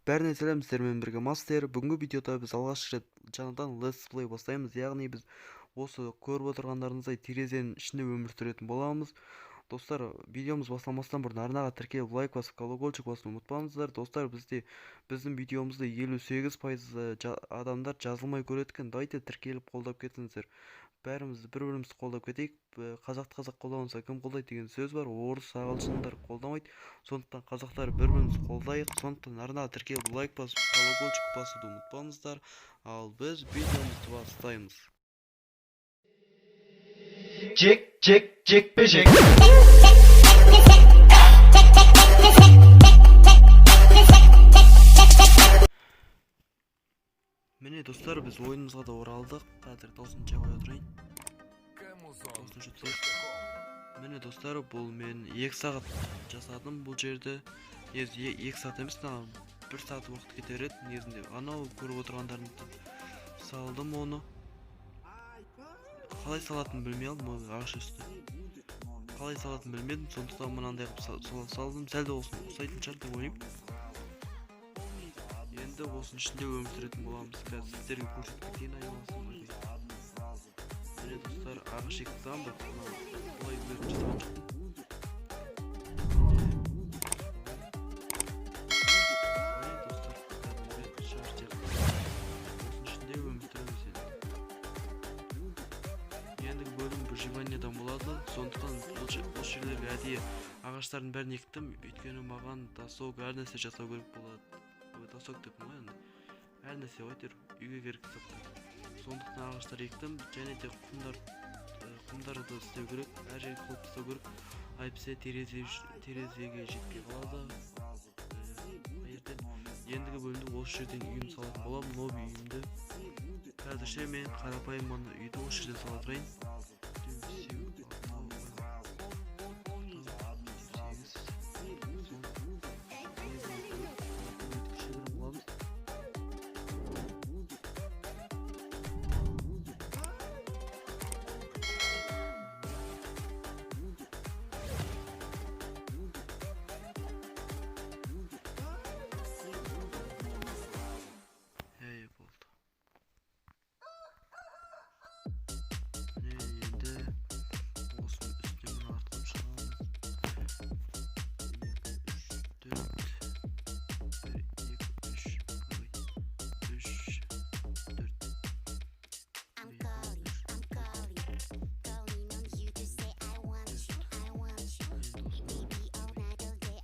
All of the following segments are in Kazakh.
Бәріне сәлем, сіздермен бірге Мастер. Бүгінгі видеода біз алғаш рет жаңадан Let's Play бастаймыз. Яғни біз осы көріп отырғандарыңыздай терезенің ішінде өмір сүретін боламыз. Достар, видеомыз бастамастан бұрын арнаға тіркеліп лайк басып колокольчик басуды ұмытпаңыздар. Достар, біздің видеомызды 58% адамдар жазылмай көреді екен. Дайте тіркеліп қолдап кетіңіздер. Бәріміз бір-бірімізді қолдап кетейік. Қазақ қолдамаса кім қолдайды деген сөз бар. Орыс, ағылшындар қолдамайды. Сондықтан қазақтар бір-бірімізді қолдайық. Сондықтан арнаға тіркеліп лайк басып колокольчик басуды ұмытпаңыздар. Ал біз видеомызды бастаймыз. Жекпе-жек. Міне достар, біз ойынымызға да оралдық. Қазір дауысын жабай отырайын. Міне достар, бұл мен 2 сағат жасадым бұл жерді. 2 сағат емес, 1 сағат уақыт кетер еді. Негізінде анау көріп отырғандарыңызды салдым оны. Қалай салатынын білмей алдым, ағаш үсті. Қалай салатынын білмедім, сондықтан мынандай қылып салдым. Сәл де болсын ұқсайтын шығар деп ойлаймын. Енді осының ішінде өмір сүретін боламыз. Қазір сіздерге көрсетіп кетейін айналасын. Міне достар, ағаш ектім бір бұлай өзім жасаған жоқпын. Выживаниедан болады, сондықтан бұл жерлерге әдейі ағаштардың бәрін ектім, өйткені маған тасок әр нәрсе жасау керек болады. Тасок деп ма енді? Әр нәрсе өйтер үйге керек заттар. Сондықтан ағаштар ектім, және де құмдарды істеу керек, әр жерге қылып тастау керек. Әйтпесе терезеге жетпей қалады. Ендігі бөлімде осы жерден үйім салатын боламын, лобби үйімді. Қазірше мен қарапайым үйді осы жерден сала тұрайын.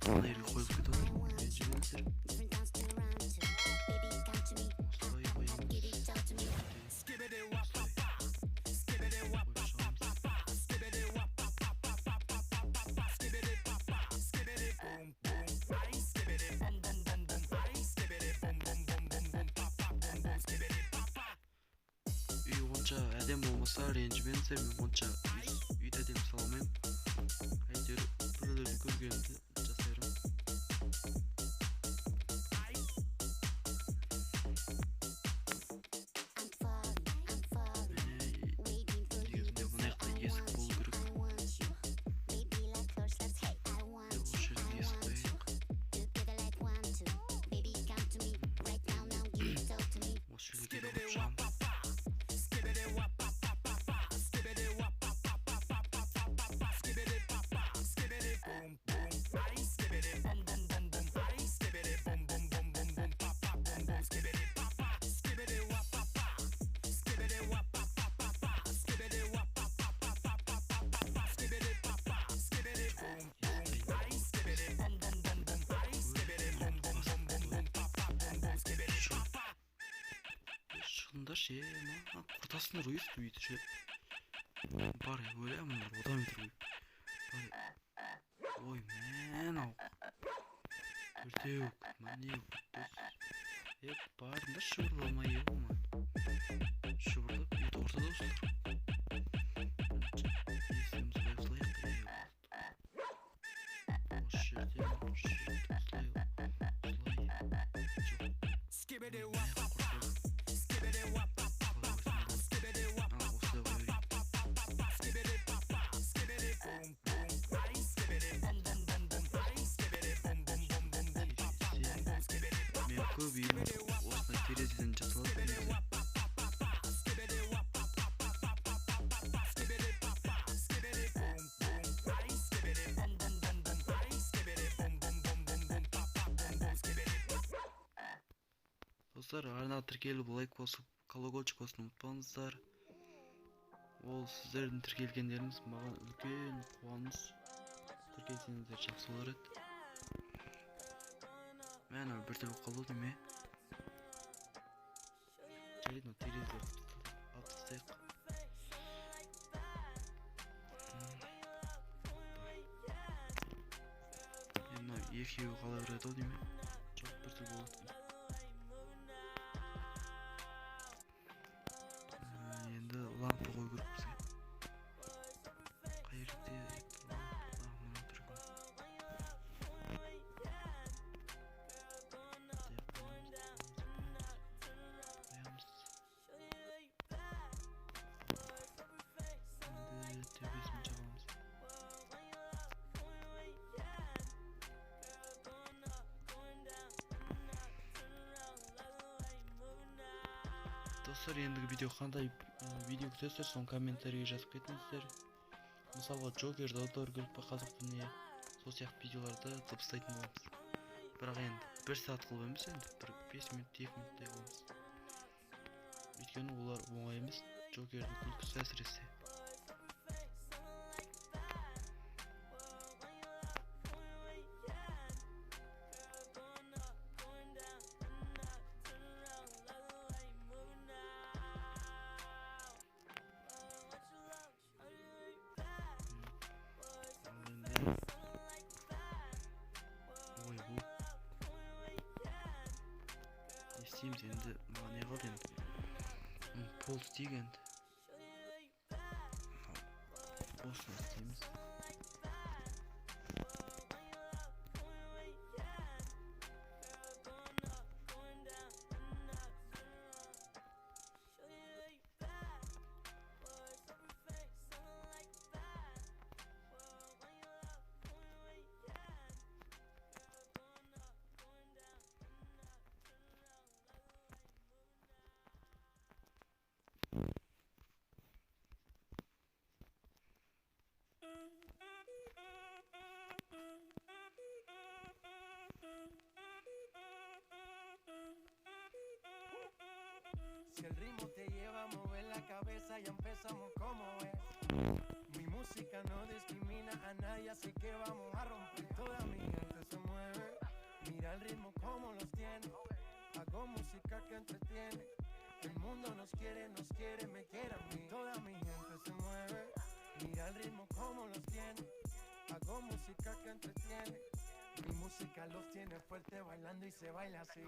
Nereye koyup gidelim? Mecbur. Үй онша әдем болмаса ренжімеңіздер, мен онша үйді әдем салмаймын. Әйтеуір біреулерді көргенімді жасаймын. Негізінде бұны жақта есік болу керек. Осы жерде есік қояйық. Осы жерге келіп шығамын. Шындар құртасындар өйісті үйді ше. Бар я ойлаймын, одан бетер ой мен ау өртеуік міне барында шыбырламай шыбырлап үйді ортада ұстыр. Есіміз қойып көп үйім осындай терезеден жасалады негізі. Достар, арнаға тіркеліп лайк басып колокольчик басуды ұмытпаңыздар. Ол сіздердің тіркелгендеріңіз маған үлкен қуаныш. Тіркелсеңіздер жақсы болар еді. Мен бір түрлі қалу деме. Жарайды, терезелерді алып тастайық. Енді екеуі қала береді ау деме. Жоқ, бір түрлі болады. Енді лампа қой көріп бізге. Қай жерде мына тұрған. Енді төбесін жағамыз. Достар, ендігі видео қандай видео күтесіздер, соны комментарийге жазып кетіңіздер. Мысалға Джокерді аударып па қазақ тіліне, сол сияқты видеоларды дыбыстайтын боламыз. Бірақ енді 1 сағат қылып емес, енді 5 минут 2 минуттай қыламыз. Өйткені олар оңай емес, Джокердің күлкісі әсіресе. Ой, бұл не істейміз енді, маған не қалды енді? Пол істейік енді. Осыны істейміз. Si el ritmo te lleva a mover la cabeza, ya empezamos como es. Mi música no discrimina a nadie, así que vamos a romper. Toda mi gente se mueve, mira el ritmo como los tiene. Hago música que entretiene. El mundo nos quiere, me quiere a mí. Toda mi gente se mueve, mira el ritmo como los tiene. Hago música que entretiene. Mi música los tiene fuerte bailando y se baila así.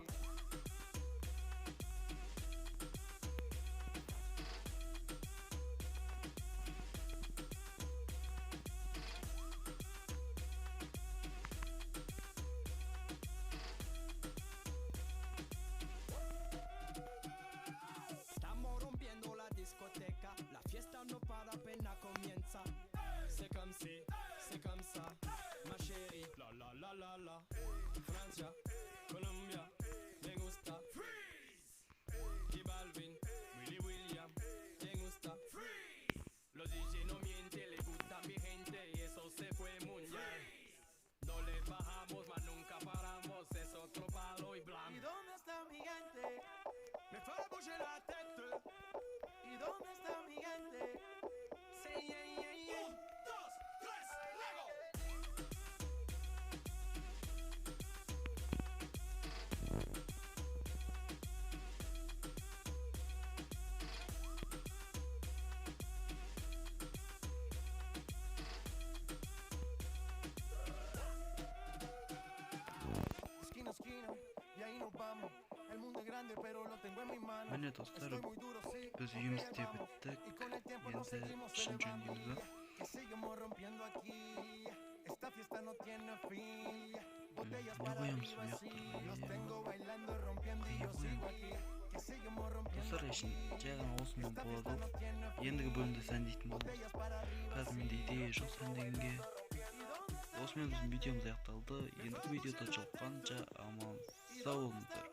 La fiesta no para, apenas comienza. C'est comme si, c'est comme ça, ma chérie. La la la la la. Francia, Colombia, me gusta. Freeze. J Balvin, Willy William, me gusta. Freeze. Los DJ no mienten, le gusta a mi gente y eso se fue mundial. No le bajamos, mas nunca paramos, es otro palo y blanco. ¿Y dónde está mi gente? Me fue bouger la tête. ¿Y dónde está mi gente? Sí, yeah, yeah, yeah. 1, 2, 3, luego. Esquina, esquina, y ahí nos vamos. El mundo es grande, pero lo tengo en mis manos. Міне достар, біз үйімізде біттік. Енді үшінші үндеміз бар. Que seguimos rompiendo aquí. Esta fiesta no tiene fin. Botellas para arriba así. Los tengo bailando, rompiendo y yo sigo aquí. Que seguimos rompiendo Достар, aquí. жай ғана осымен болады ол. Ендігі бөлімде сәндейтін боламыз. Қазір менде идея жоқ сәндегенге. Осымен біздің видеомыз аяқталды. Ендігі видеода жолыққанша аман сау болыңыздар.